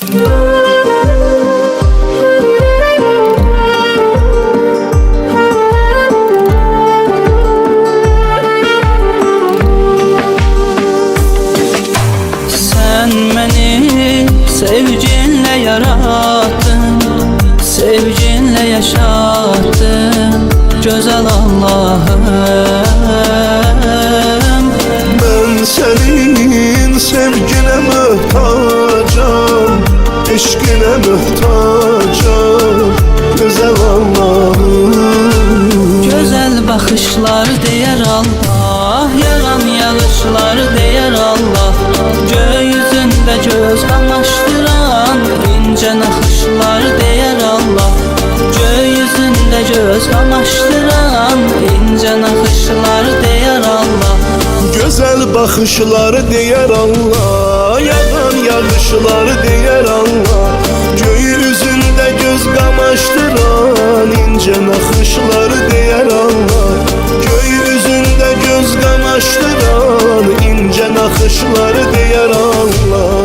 Sen beni sevginle yarattın, sevginle yaşattın güzel Allah'ım. Ben senin sevgine muhtacım, eşkine muhtacım güzel Allah'ım. Güzel bakışlar deyər Allah, yağan yağışlar deyər Allah, gökyüzündə göz kamaştıran ince naxışlar deyər Allah, gökyüzündə göz kamaştıran ince naxışlar deyər Allah. Güzel bakışları deyər Allah, yağan yağışlar deyər Allah, gökyüzünde göz kamaştıran ince naxışları deyər Allah, gökyüzünde göz kamaştıran ince naxışları deyər Allah.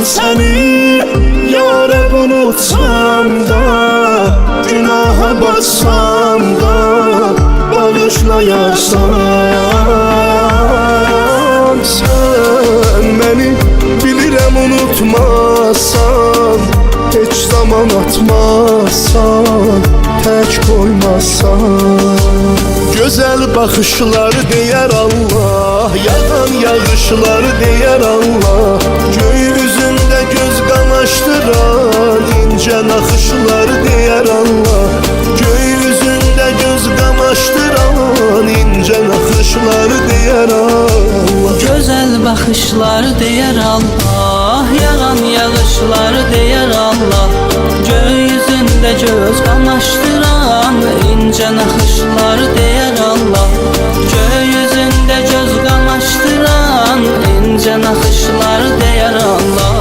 Seni yâre unutsam da, günaha batsam da, bağışlayarsan. Sen beni bilirəm unutmazsan, hiç zaman atmazsan, tək koymazsan. Güzel bakışları deyər Allah, yağan yağışları deyər Allah, gökyüzünde göz kamaştıran ince naxışları deyər Allah, gökyüzünde göz kamaştıran ince naxışları deyər Allah. Güzel bakışlar deyər Allah, yağan yağışlar deyər Allah, gökyüzündə göz kamaştıran ince naxışlar deyər Allah, gökyüzündə göz kamaştıran ince naxışlar deyər Allah.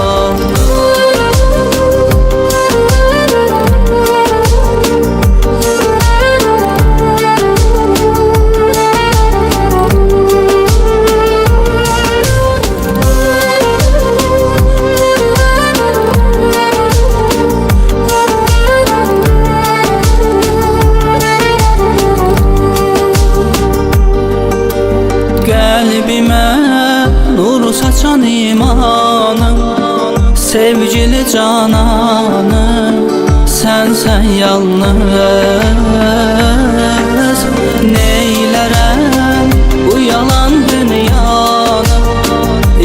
Qəlbimə nur saçan imanım, sevgili cananım, sənsən yalnız. Neylərəm bu yalan dünyanı,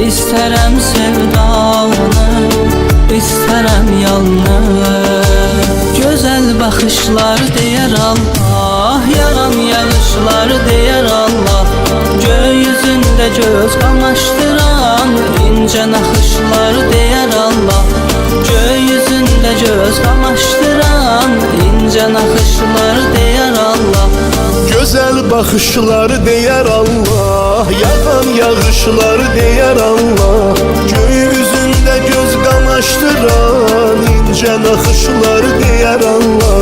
istərəm sevdanı, istərəm yalnız. Gözəl baxışlar deyər Allah, yağan yağışlar deyər Allah, gökyüzünde göz kamaştıran ince naxışlar deyər Allah, gökyüzünde göz kamaştıran ince naxışlar deyər Allah. Güzel bakışları deyər Allah, yağan yağışları deyər Allah, gökyüzünde göz kamaştıran ince naxışları deyər Allah,